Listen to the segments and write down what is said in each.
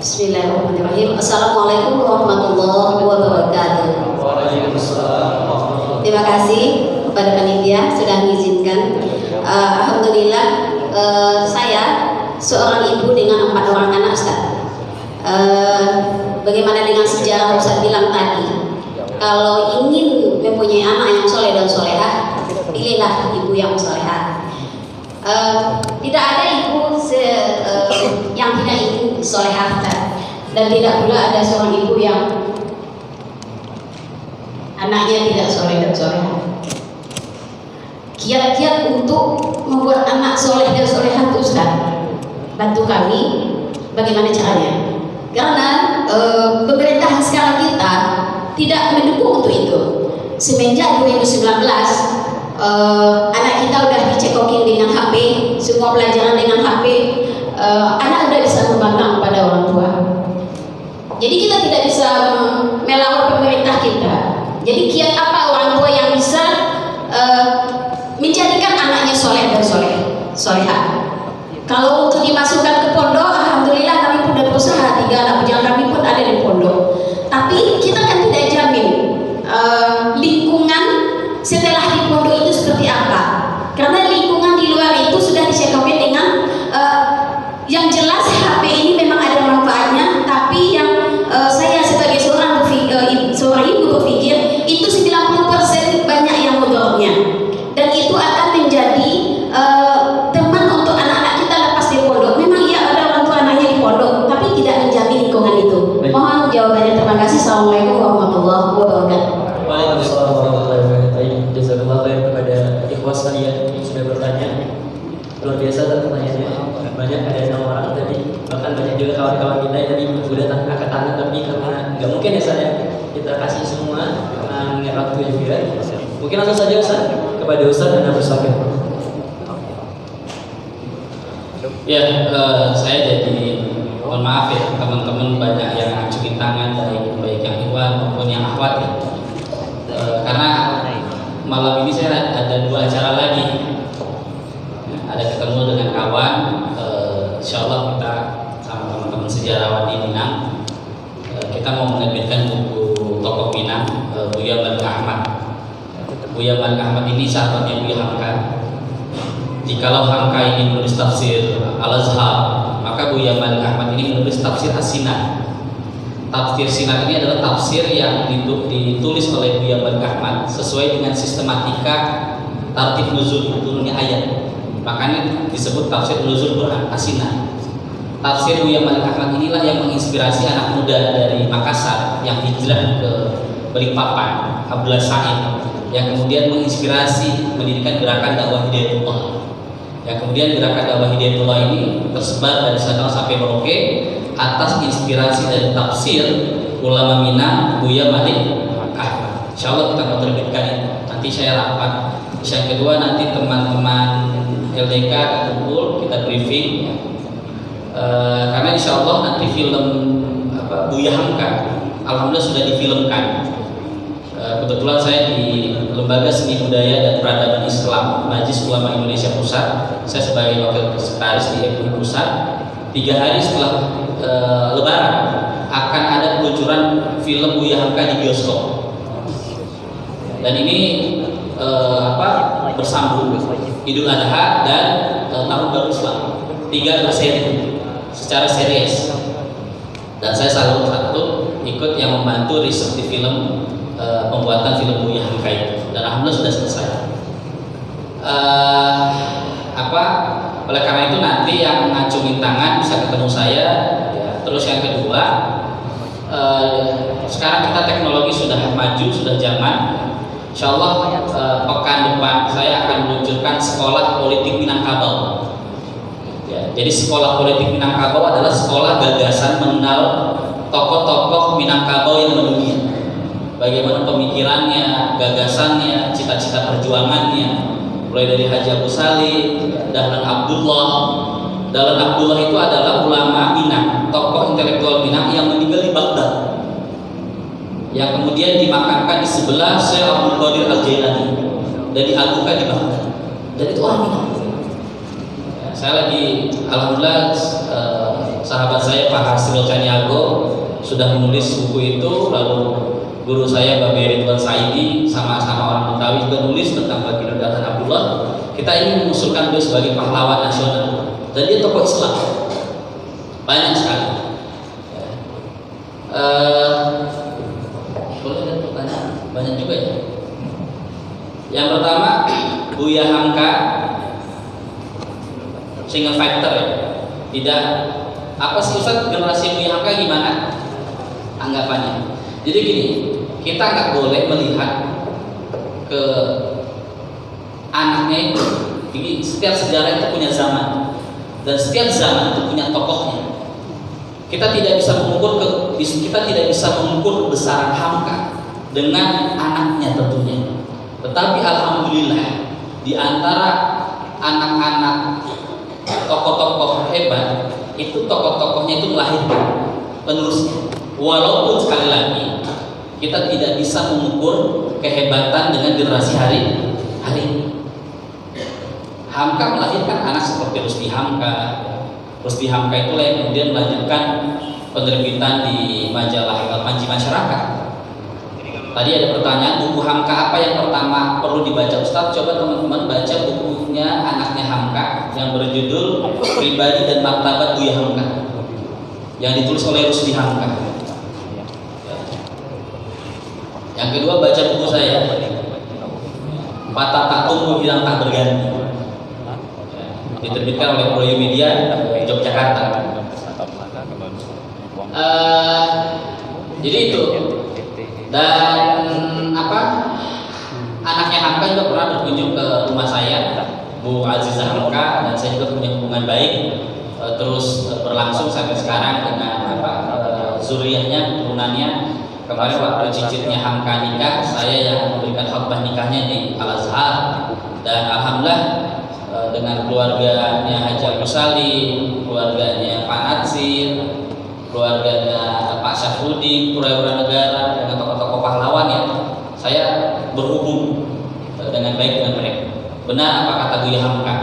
Bismillahirrahmanirrahim. Assalamualaikum warahmatullahi wabarakatuh. Waalaikumsalam. Terima kasih kepada panitia sudah mengizinkan. Alhamdulillah, saya seorang ibu dengan 4 orang anak, Ustaz. Bagaimana dengan sejarah Ustaz bilang tadi, kalau ingin mempunyai anak yang soleh dan solehah, pilihlah ibu yang solehah. Tidak ada ibu yang tidak ingin solehah, dan tidak pula ada seorang ibu yang anaknya tidak soleh dan solehah. Kiat-kiat untuk membuat anak soleh dan solehah itu, Ustaz, bantu kami bagaimana caranya. Karena pemerintahan sekarang kita tidak mendukung untuk itu. Semenjak 2019, anak kita udah dicekokin dengan HP, semua pelajaran dengan HP, anak udah bisa membangkang pada orang tua. Jadi kita tidak bisa melawan pemerintah kita. Jadi kiat apa orang tua yang bisa menjadikan anaknya soleh dan solehah? Kalau untuk dimasukkan ke pondok, alhamdulillah kami pun sudah berusaha, 3 anak bujang kami pun ada di pondok. Tapi kita kan tidak jamin lingkungan setelah di pondok itu seperti apa. Karena lingkungan di luar itu sudah dicekokin dengan yang jelas HP ini memang ada manfaatnya, tapi yang saya sebagai seorang ibu berpikir itu 90% banyak yang mudorotnya, dan itu akan menjadi teman untuk anak-anak kita lepas di pondok. Memang iya ada orang tua anaknya di pondok, tapi tidak menjamin lingkungan itu. Mohon jawabannya. Terima kasih. Assalamualaikum warahmatullahi wabarakatuh. Waalaikumsalam warahmatullahi wabarakatuh. Jazakallah khair kepada ikhwas sekalian yang sudah bertanya. Luar biasa pertanyaannya. Banyak, ada 6 orang tadi, bahkan banyak juga kawan-kawan kita yang tadi sudah angkat tangan, tapi karena nggak mungkin ya saya kita kasih semua karena mengingat waktu yang juga. Mungkin langsung saja Ustaz, kepada Ustaz Anda bersabar. Ya, saya jadi mohon maaf ya teman-teman, banyak yang ngajuin tangan, baik yang ikhwan maupun yang akhwat ya. Karena malam ini saya ada 2 acara lagi, ada ketemu dengan kawan. Insya Allah kita sama teman-teman sejarawan di Minang, kita mau menerbitkan buku tokoh Minang, Buya Malik Ahmad. Buya Malik Ahmad ini sahabatnya Buya Hamka. Jikalau Hamka ini menulis tafsir Al-Azhar, maka Buya Malik Ahmad ini menulis tafsir As-Sinar. Tafsir Sinar ini adalah tafsir yang ditulis oleh Buya Malik Ahmad sesuai dengan sistematika tartib nuzul turunnya ayat. Makanya disebut tafsir nuzul Quran As-Sinar. Tafsir Buya Malik Ahmad inilah yang menginspirasi anak muda dari Makassar yang hijrah ke Balikpapan, Abdullah Said, yang kemudian menginspirasi mendirikan gerakan dakwah Hidayatullah. Yang kemudian gerakan dakwah Hidayatullah ini tersebar dari Sabang sampai Merauke atas inspirasi dari tafsir ulama Minang Buya Malik Ahmad. Insya Allah kita mau terbitkan itu. Nanti saya rapat. Yang kedua nanti teman-teman LDK kumpul, kita briefing. Karena insya Allah nanti film Buya Hamka alhamdulillah sudah difilmkan. Kebetulan saya di Lembaga Seni Budaya dan Peradaban Islam Majelis Ulama Indonesia Pusat, saya sebagai wakil sekretaris di MUI Pusat. 3 hari setelah Lebaran akan ada peluncuran film Buya Hamka di bioskop, dan ini bersambung Idul Adha dan Tahun Baru Islam, 3 berseri secara series. Dan saya salut satu ikut yang membantu riset di film, pembuatan film Buya Hamka itu, dan alhamdulillah sudah selesai. Oleh karena itu nanti yang ngacungin tangan bisa ketemu saya ya. Terus yang kedua, sekarang kita teknologi sudah maju, sudah zaman. Insya Allah pekan depan saya akan meluncurkan sekolah politik Minangkabau ya. Jadi sekolah politik Minangkabau adalah sekolah gagasan mengenal tokoh-tokoh Minangkabau yang mendunia, bagaimana pemikirannya, gagasannya, cita-cita perjuangannya, mulai dari Haji Abu Salih, Dahlan Abdullah. Dahlan Abdullah itu adalah ulama Minang, tokoh intelektual Minang yang meninggal di Baghdad, yang kemudian dimakamkan di sebelah Syekh Abdul Qadir Al-Jailani dan diagungkan di Baghdad. Dan itu orang Minang. Saya lagi alhamdulillah sahabat saya Pak Hasril Caniago sudah menulis buku itu, lalu guru saya Mbak Ridwan Saidi sama-sama orang Betawi juga nulis tentang Baginda Hasan Abdullah. Kita ingin mengusulkan beliau sebagai pahlawan nasional, dan dia tokoh Islam banyak sekali. Boleh ada pertanyaan? Banyak juga ya. Yang pertama, Buya Hamka, single factor ya. Tidak, apa sih Ustaz, generasi Buya Hamka gimana anggapannya? Jadi gini, kita nggak boleh melihat ke anaknya itu. Ini setiap sejarah itu punya zaman, dan setiap zaman itu punya tokohnya. Kita tidak bisa mengukur kebesaran Hamka dengan anaknya tentunya. Tetapi alhamdulillah di antara anak-anak tokoh-tokoh hebat itu, tokoh-tokohnya itu melahirkan penerusnya. Walaupun sekali lagi kita tidak bisa mengukur kehebatan dengan generasi hari ini. Hamka melahirkan anak seperti Rusdi Hamka. Rusdi Hamka itulah yang kemudian melanjutkan penerbitan di majalah Panji Masyarakat. Tadi ada pertanyaan, buku Hamka apa yang pertama perlu dibaca Ustaz? Coba teman-teman baca bukunya anaknya Hamka yang berjudul Pribadi dan Martabat Buya Hamka, yang ditulis oleh Rusdi Hamka. Yang kedua, baca buku saya Patah Tak Tumbuh Hilang Tak Berganti, diterbitkan oleh Proyo Media Yogyakarta. Jadi itu. Dan anaknya Hamka juga pernah berkunjung ke rumah saya, Bu Azizah Hamka, dan saya juga punya hubungan baik terus berlangsung sampai sekarang dengan zuriyahnya, keturunannya. Kemarin waktu cicitnya Hamka nikah, saya yang memberikan khutbah nikahnya di Al Azhar, dan alhamdulillah dengan keluarganya Haji Salim, keluarganya Pak Natsir, keluarganya Pak Syafruddin, Pura-Pura Negara, dengan tokoh-tokoh pahlawan ya, saya berhubung dengan baik dengan mereka. Benar apa kata Buya Hamka,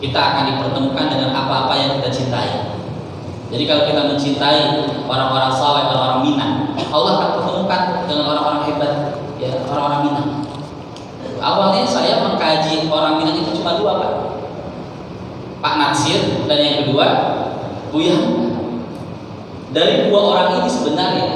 kita akan dipertemukan dengan apa-apa yang kita cintai. Jadi kalau kita mencintai orang-orang saleh, orang-orang Minang, Allah akan pertemukan dengan orang-orang hebat, ya, orang-orang Minang. Awalnya saya mengkaji orang Minang itu cuma dua, Pak Natsir, dan yang kedua Buya Hamka. Dari dua orang ini sebenarnya,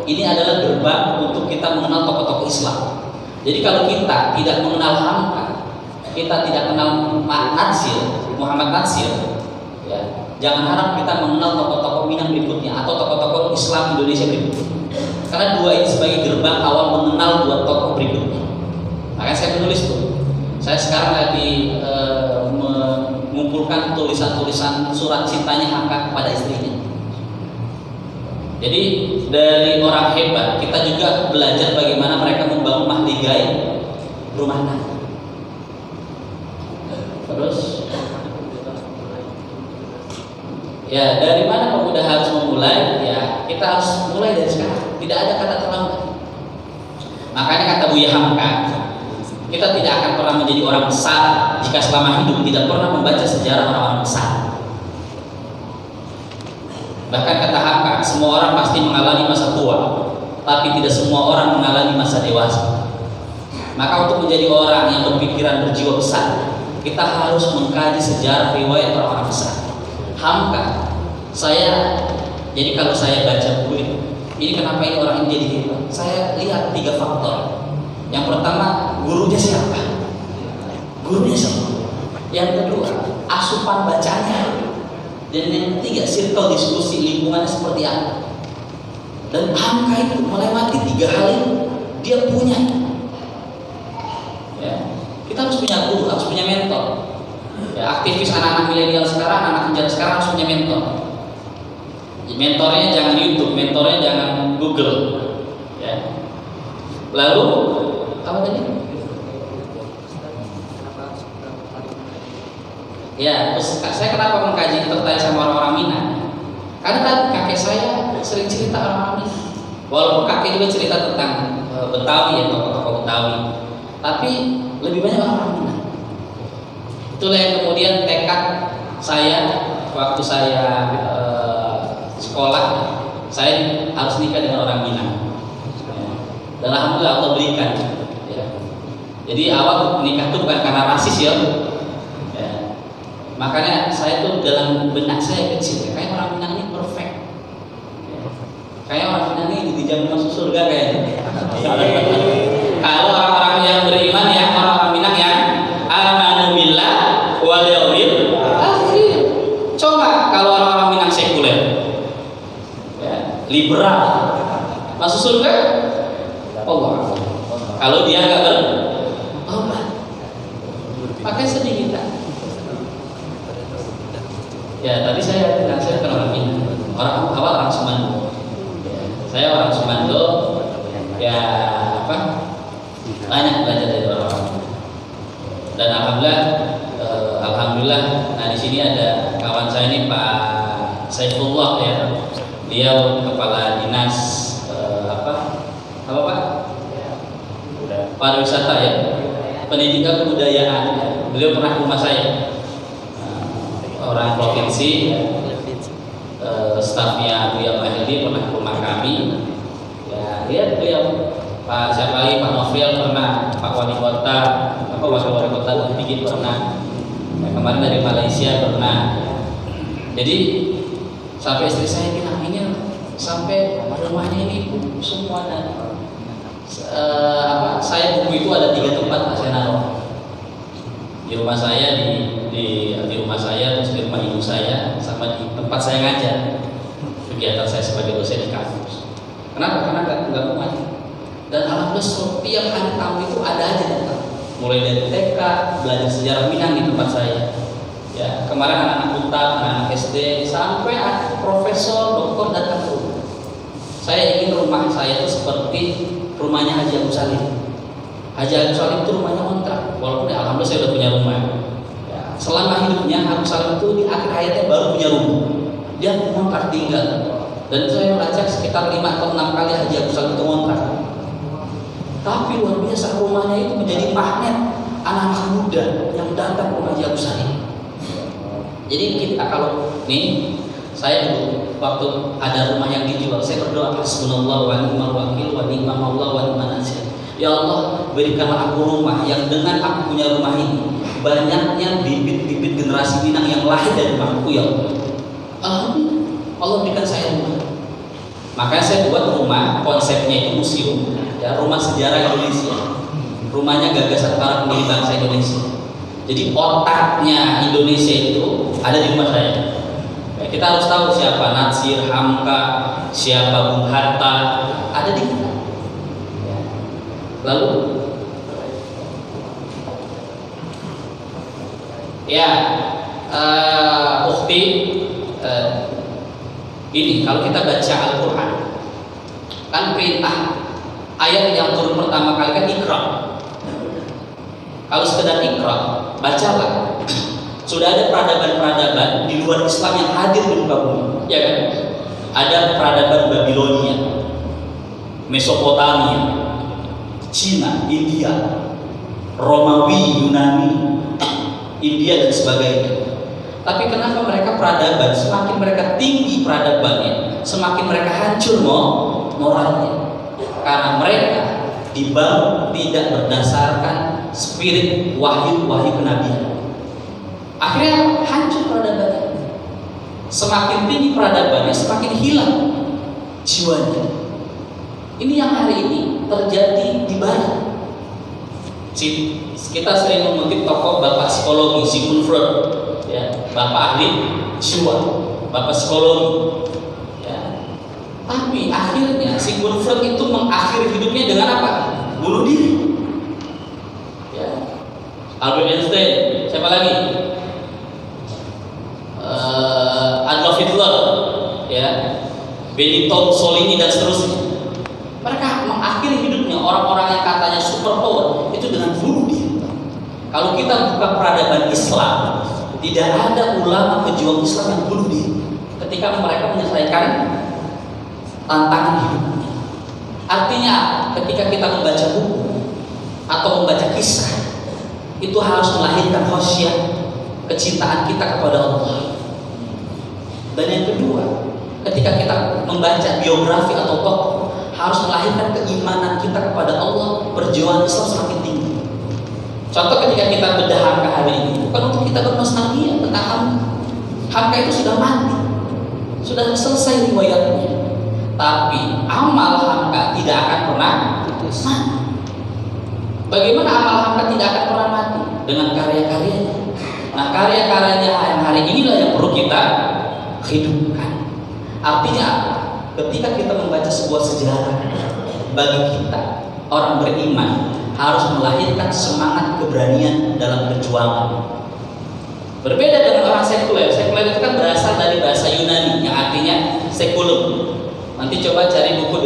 ini adalah gerbang untuk kita mengenal tokoh-tokoh Islam. Jadi kalau kita tidak mengenal Hamka, kita tidak kenal Muhammad Natsir, ya, jangan harap kita mengenal tokoh-tokoh Minang berikutnya atau tokoh-tokoh Islam Indonesia berikutnya. Karena dua ini sebagai gerbang awal mengenal dua tokoh berikutnya. Makanya saya menulis tuh. Saya sekarang lagi mengumpulkan tulisan-tulisan surat cintanya Hamka kepada istrinya. Jadi dari orang hebat kita juga belajar bagaimana mereka membangun mahligai rumah tangga. Terus, ya, dari mana pemuda harus memulai? Ya, kita harus mulai dari sekarang. Tidak ada kata terlambat. Makanya kata Buya Hamka, kita tidak akan pernah menjadi orang besar jika selama hidup tidak pernah membaca sejarah orang-orang besar. Bahkan kata Hamka, semua orang pasti mengalami masa tua, tapi tidak semua orang mengalami masa dewasa. Maka untuk menjadi orang yang berpikiran berjiwa besar, kita harus mengkaji sejarah riwayat orang-orang besar. Hamka, jadi kalau saya baca buku ini kenapa ini orang ini jadi hebat? Saya lihat 3 faktor. Yang pertama, gurunya siapa? Yang kedua, asupan bacanya. Dan yang ketiga, circle diskusi lingkungannya seperti apa. Dan Hamka itu melewati 3 hal ini, dia punya. Ya, kita harus punya guru, harus punya mentor. Ya, aktivis anak-anak milenial sekarang, anak muda sekarang harus punya mentor. Mentornya jangan YouTube, mentornya jangan Google. Ya. Lalu apa tadi? Ya, terus saya kenapa mengkaji tertarik sama orang-orang Minang? Karena tadi kakek saya sering cerita orang-orang Minang. Walaupun kakek juga cerita tentang Betawi, ya, tokoh-tokoh Betawi, tapi lebih banyak orang-orang Minang. Itulah yang kemudian tekad saya waktu saya sekolah, saya harus nikah dengan orang Minang. Dan alhamdulillah Allah berikan. Ya. Jadi awal nikah itu bukan karena rasis ya. Makanya saya tuh dalam benak saya kecil, kayak orang Minang ini perfect. Kayak orang Minang ini dijamin masuk surga kayaknya. Kalau orang-orang yang beriman ya, orang-orang Minang yang amanu billah wal yaumil akhir. Coba kalau orang-orang Minang sekuler, ya, liberal, masuk surga? Allah. Kalau dia nggak bertobat, makanya sedih kita. Ya tadi saya bilang saya bukan orang Minang, orang Semando. Ya, saya orang Semando, ya apa? Banyak belajar dari orang. Dan alhamdulillah, nah di sini ada kawan saya ini Pak Saifullah ya, dia kepala dinas apa Pak? Pariwisata ya, pendidikan kebudayaan. Ya. Beliau pernah ke rumah saya. Orang provinsi, stafnya Buya Mahdi pernah ke rumah kami. Ya, lihat beliau, Pak siapa lagi, Pak Novel pernah, Pak Wali Kota, Wakil Wali Kota bikin pernah. Ya, kemarin dari Malaysia pernah. Jadi sampai istri saya bilang ini sampai rumahnya ini semua dan saya buku itu ada 3 tempat saya naruh. Di rumah saya di rumah saya, terus di rumah ibu saya, sama di tempat saya ngajar kegiatan saya sebagai dosen di kampus. Kenapa? Karena nggak muat. Dan alhamdulillah setiap hari tamu itu ada aja datang. Mulai dari TK, belajar sejarah Minang di tempat saya. Ya, kemarin anak-anak UTAP, anak-anak SD, sampai profesor, doktor datang ke rumah. Saya ingin rumah saya itu seperti rumahnya Haji Agus Salim. Haji Agus Salim itu rumahnya kontrak, walaupun ya, alhamdulillah saya udah punya rumah. Ya, selama hidupnya Agus Salim itu di akhir hayatnya baru punya rumah. Dia ngontrak tinggal. Dan saya melacak sekitar 5 atau 6 kali Haji Agus Salim itu ngontrak. Tapi luar biasa rumahnya itu menjadi magnet anak-anak muda yang datang ke rumah Haji Agus Salim. Jadi kita kalau nih saya dulu waktu ada rumah yang dijual, saya berdoa hasbunallahu wa ni'mal wakil wa ni'mal maula wa ni'man nasir. Ya Allah, berikanlah aku rumah yang dengan aku punya rumah ini banyaknya bibit-bibit generasi Minang yang lahir dari rumahku ya Allah. Alhamdulillah, Allah berikan saya rumah. Makanya saya buat rumah, konsepnya itu museum, ya, rumah sejarah Indonesia. Rumahnya gagasan para pendiri bangsa Indonesia. Jadi otaknya Indonesia itu ada di rumah saya. Ya, kita harus tahu siapa Natsir, Hamka, siapa Bung Hatta, ada di kita. Lalu ya ukhti ini kalau kita baca Al-Quran kan perintah ayat yang turun pertama kali kan Iqra. Kalau sekedar Iqra, bacalah. Sudah ada peradaban-peradaban di luar Islam yang hadir di muka bumi, ya kan? Ada peradaban Babilonia, Mesopotamia, Cina, India, Romawi, Yunani, India dan sebagainya. Tapi kenapa mereka peradaban? Semakin mereka tinggi peradabannya, semakin mereka hancur moralnya. Karena mereka dibangun tidak berdasarkan spirit wahyu kenabian. Akhirnya hancur peradabannya. Semakin tinggi peradabannya, semakin hilang jiwanya. Ini yang hari ini terjadi di Barat. Kita sering mengutip tokoh bapak psikologi Sigmund Freud, ya, bapak ahli jiwa, bapak psikologi. Ya. Tapi akhirnya Sigmund Freud itu mengakhiri hidupnya dengan apa? Bunuh diri. Ya. Albert Einstein, siapa lagi? Adolf Hitler, ya, Benito Mussolini dan seterusnya. Mereka mengakhiri hidupnya orang-orang yang katanya super power itu dengan bunuh diri. Kalau kita buka peradaban Islam, tidak ada ulama pejuang Islam yang bunuh diri ketika mereka menyelesaikan tantangan hidupnya. Artinya, ketika kita membaca buku atau membaca kisah, itu harus melahirkan khasyah, kecintaan kita kepada Allah. Dan yang kedua, ketika kita membaca biografi atau tokoh, harus melahirkan keimanan kita kepada Allah. Perjuangan Islam semakin tinggi. Contoh ketika kita bedah Hamka hari ini, bukan untuk kita bernostalgia tentang Hamka. Hamka itu sudah mati, sudah selesai riwayatnya. Tapi amal Hamka tidak akan pernah mati. Bagaimana amal Hamka tidak akan pernah mati? Dengan karya-karyanya. Nah, karya-karyanya yang hari inilah yang perlu kita hidupkan. Artinya, ketika kita membaca sebuah sejarah, bagi kita orang beriman harus melahirkan semangat keberanian dalam perjuangan. Berbeda dengan orang sekuler. Sekuler itu kan berasal dari bahasa Yunani yang artinya sekulum. Nanti coba cari buku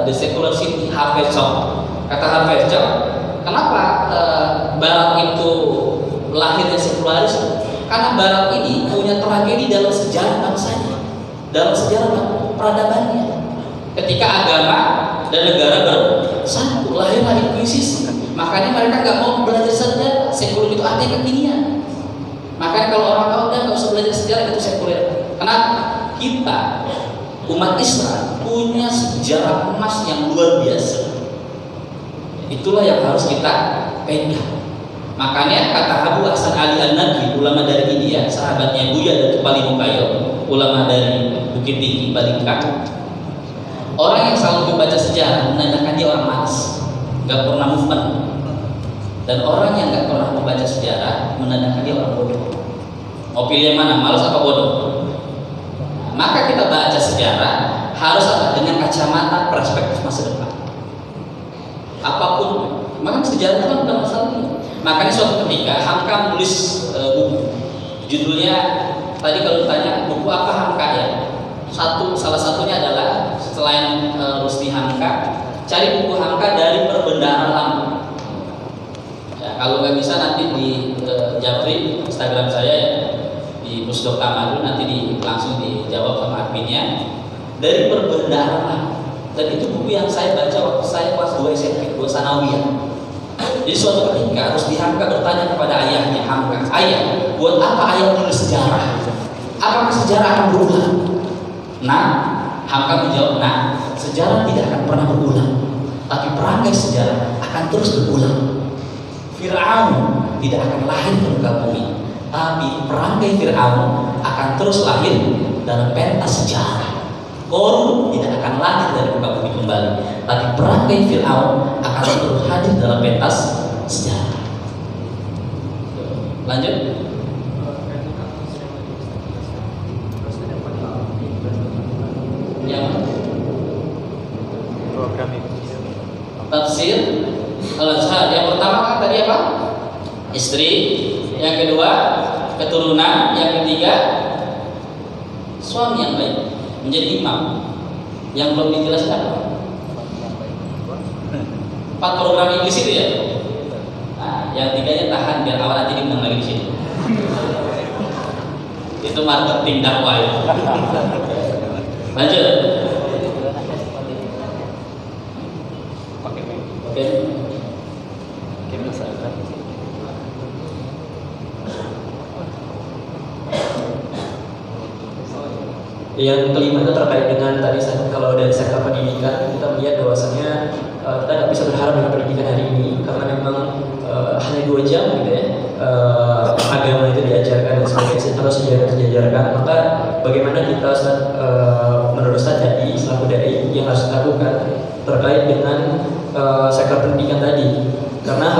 The Secular City, Harvey Chong. Kata Harvey Chong, kenapa Barat itu lahirnya sekularisme? Karena Barat ini punya tragedi dalam sejarah bangsanya, dalam sejarah peradabannya. Ketika agama dan negara bersatu, lahirlah Inkuisisi. Makanya mereka nggak mau belajar sejarah. Sekuler itu artinya kekinian. Makanya kalau orang tahu udah nggak usah belajar sejarah, itu sekuler. Kenapa? Kita umat Islam punya sejarah emas yang luar biasa. Itulah yang harus kita pegang. Makanya kata Abu Hasan Ali An-Nadwi, ulama dari India, sahabatnya Buya dan Tupali Mukayo, ulama dari Bukit Tinggi Balingkang, orang yang selalu membaca sejarah menandakan dia orang malas, nggak pernah movement. Dan orang yang nggak pernah membaca sejarah menandakan dia orang bodoh. Mau pilih yang mana, malas apa bodoh? Nah, maka kita baca sejarah harus apa? Dengan kacamata perspektif masa depan. Apapun, maka sejarah itu kan bukan masalah ini. Makanya suatu ketika Hamka menulis buku, judulnya tadi kalau ditanya buku apa Hamka ya, salah satunya adalah selain Rusdi Hamka, cari buku Hamka dari perbendaharaan lama. Ya, kalau nggak bisa nanti di Japri Instagram saya ya, di Pusdok Tamadun, nanti langsung dijawab sama adminnya. Dari perbendaharaan lama. Dan itu buku yang saya baca waktu saya kelas 2 SMP, 2 Sanawiyah. Jadi suatu ketika Rusdi Hamka bertanya kepada ayahnya, Hamka, ayah, buat apa ayah menulis sejarah? Apakah sejarah akan berulang? Nah, Hamka menjawab, nah, sejarah tidak akan pernah berulang, tapi perangai sejarah akan terus berulang. Fir'aun tidak akan lahir di muka bumi, tapi perangai Fir'aun akan terus lahir dalam pentas sejarah. Korun tidak akan lahir dari muka bumi kembali, tapi perangai Fir'aun akan terus hadir dalam pentas sejarah. Lanjut. Yang tafsir al-Azhar. Yang pertama kan tadi apa? Istri. Yang kedua keturunan. Yang ketiga suami yang baik, menjadi imam. Yang belum dijelaskan apa? 4 program Inggris itu ya. Nah, yang tiganya tahan biar awal nanti diundang lagi di sini. Itu marketing dakwah itu. Lanjut. Oke. Yang kelima itu terkait dengan tadi kalau dari sektor pendidikan, kita melihat bahwasanya kita nggak bisa berharap dengan pendidikan hari ini karena memang hanya 2 jam gitu ya, agama itu diajarkan dan sebagainya terus diajarkan. Maka bagaimana kita menurut saya tadi selaku dai yang harus dilakukan terkait dengan sektor pendidikan tadi, karena